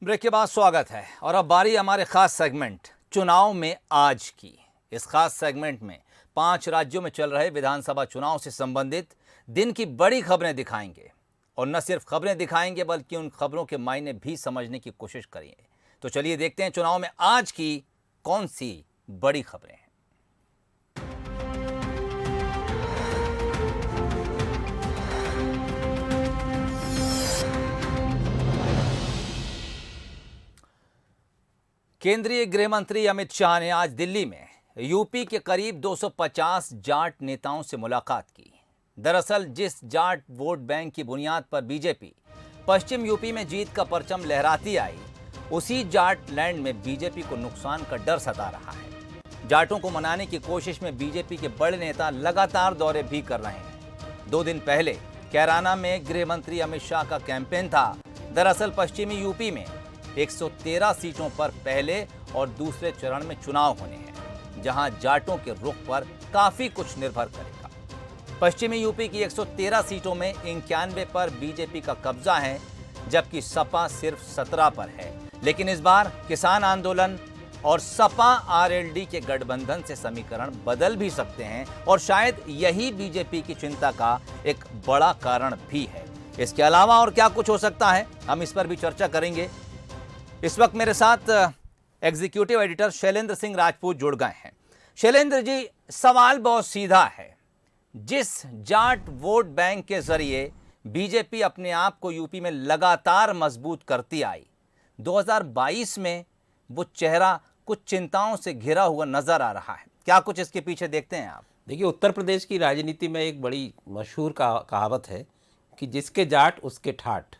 Break के बाद स्वागत है और अब बारी हमारे खास सेगमेंट चुनाव में आज की। इस खास सेगमेंट में 5 राज्यों में चल रहे विधानसभा चुनाव से संबंधित दिन की बड़ी खबरें दिखाएंगे और न सिर्फ खबरें दिखाएंगे बल्कि उन खबरों के मायने भी समझने की कोशिश करेंगे। तो चलिए देखते हैं चुनाव में आज की कौन सी बड़ी खबरें हैं। केंद्रीय गृह मंत्री अमित शाह ने आज दिल्ली में यूपी के करीब 250 जाट नेताओं से मुलाकात की। दरअसल जिस जाट वोट बैंक की बुनियाद पर बीजेपी पश्चिम यूपी में जीत का परचम लहराती आई, उसी जाट लैंड में बीजेपी को नुकसान का डर सता रहा है। जाटों को मनाने की कोशिश में बीजेपी के बड़े नेता लगातार दौरे भी कर रहे हैं। 2 दिन पहले कैराना में गृह मंत्री अमित शाह का कैंपेन था। दरअसल पश्चिमी यूपी में 113 सीटों पर पहले और दूसरे चरण में चुनाव होने हैं, जहां जाटों के रुख पर काफी कुछ निर्भर करेगा। पश्चिमी यूपी की 113 सीटों में 91 पर बीजेपी का कब्जा है, जबकि सपा सिर्फ 17 पर है। लेकिन इस बार किसान आंदोलन और सपा आरएलडी के गठबंधन से समीकरण बदल भी सकते हैं और शायद यही बीजेपी की चिंता का एक बड़ा कारण भी है। इसके अलावा और क्या कुछ हो सकता है, हम इस पर भी चर्चा करेंगे। इस वक्त मेरे साथ एग्जीक्यूटिव एडिटर शैलेंद्र सिंह राजपूत जुड़ गए हैं। शैलेंद्र जी, सवाल बहुत सीधा है। जिस जाट वोट बैंक के जरिए बीजेपी अपने आप को यूपी में लगातार मजबूत करती आई, 2022 में वो चेहरा कुछ चिंताओं से घिरा हुआ नजर आ रहा है। क्या कुछ इसके पीछे देखते हैं आप? देखिए, उत्तर प्रदेश की राजनीति में एक बड़ी मशहूर कहावत है कि जिसके जाट उसके ठाठ।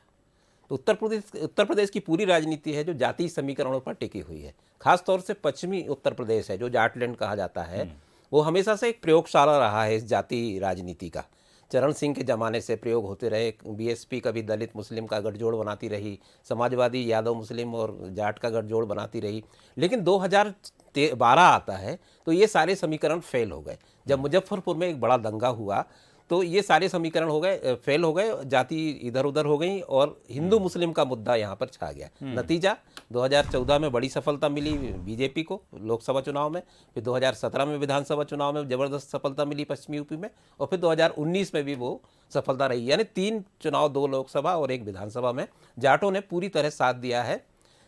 तो उत्तर प्रदेश की पूरी राजनीति है जो जातीय समीकरणों पर टिकी हुई है। खास तौर से पश्चिमी उत्तर प्रदेश है जो जाटलैंड कहा जाता है, वो हमेशा से एक प्रयोगशाला रहा है इस जातीय राजनीति का। चरण सिंह के ज़माने से प्रयोग होते रहे। बीएसपी कभी दलित मुस्लिम का गठजोड़ बनाती रही, समाजवादी यादव मुस्लिम और जाट का गठजोड़ बनाती रही। लेकिन 2012 आता है तो ये सारे समीकरण फेल हो गए। जब मुजफ्फरपुर में एक बड़ा दंगा हुआ तो ये सारे समीकरण फेल हो गए, जाति इधर उधर हो गई और हिंदू मुस्लिम का मुद्दा यहाँ पर छा गया। नतीजा 2014 में बड़ी सफलता मिली बीजेपी को लोकसभा चुनाव में, फिर 2017 में विधानसभा चुनाव में ज़बरदस्त सफलता मिली पश्चिमी यूपी में, और फिर 2019 में भी वो सफलता रही। यानी 3 चुनाव, 2 लोकसभा और 1 विधानसभा में जाटों ने पूरी तरह साथ दिया है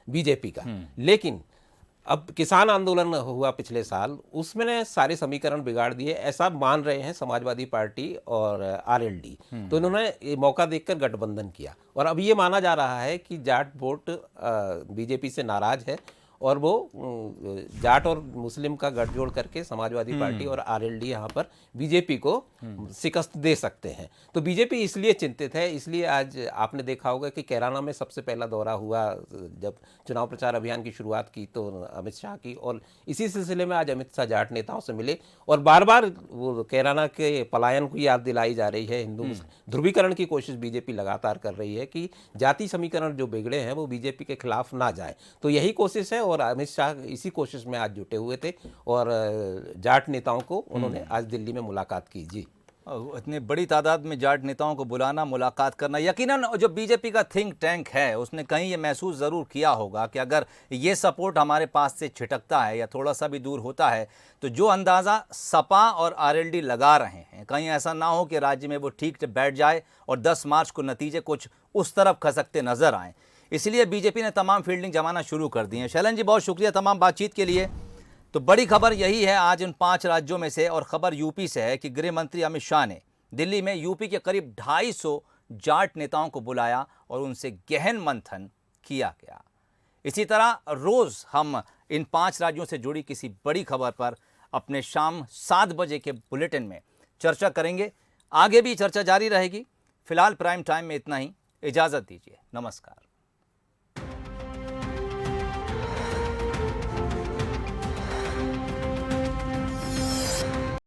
बीजेपी का। लेकिन अब किसान आंदोलन हुआ पिछले साल, उसमें सारे समीकरण बिगाड़ दिए, ऐसा मान रहे हैं समाजवादी पार्टी और आरएलडी। तो इन्होंने ये मौका देखकर गठबंधन किया और अब ये माना जा रहा है कि जाट वोट बीजेपी से नाराज है और वो जाट और मुस्लिम का गठजोड़ करके समाजवादी पार्टी और आरएलडी यहाँ पर बीजेपी को शिकस्त दे सकते हैं। तो बीजेपी इसलिए चिंतित है। इसलिए आज आपने देखा होगा कि कैराना में सबसे पहला दौरा हुआ जब चुनाव प्रचार अभियान की शुरुआत की तो अमित शाह की, और इसी सिलसिले में आज अमित शाह जाट नेताओं से मिले और बार बार वो कैराना के पलायन को याद दिलाई जा रही है। हिंदू ध्रुवीकरण की कोशिश बीजेपी लगातार कर रही है कि जाति समीकरण जो बिगड़े हैं वो बीजेपी के खिलाफ ना जाए। तो यही कोशिश है और अमित शाह इसी कोशिश में आज जुटे हुए थे और जाट नेताओं को उन्होंने आज दिल्ली में मुलाकात की। जी, इतनी बड़ी तादाद में जाट नेताओं को बुलाना, मुलाकात करना, यकीनन जो बीजेपी का थिंक टैंक है उसने कहीं ये महसूस ज़रूर किया होगा कि अगर ये सपोर्ट हमारे पास से छिटकता है या थोड़ा सा भी दूर होता है तो जो अंदाज़ा सपा और आरएलडी लगा रहे हैं, कहीं ऐसा ना हो कि राज्य में वो ठीक से बैठ जाए और 10 मार्च को नतीजे कुछ उस तरफ खसकते नजर आए। इसलिए बीजेपी ने तमाम फील्डिंग जमाना शुरू कर दी है। शैलन जी, बहुत शुक्रिया तमाम बातचीत के लिए। तो बड़ी खबर यही है आज इन 5 राज्यों में से, और खबर यूपी से है कि गृह मंत्री अमित शाह ने दिल्ली में यूपी के करीब 250 जाट नेताओं को बुलाया और उनसे गहन मंथन किया गया। इसी तरह रोज हम इन 5 राज्यों से जुड़ी किसी बड़ी खबर पर अपने शाम 7 बजे के बुलेटिन में चर्चा करेंगे। आगे भी चर्चा जारी रहेगी। फिलहाल प्राइम टाइम में इतना ही। इजाजत दीजिए। नमस्कार।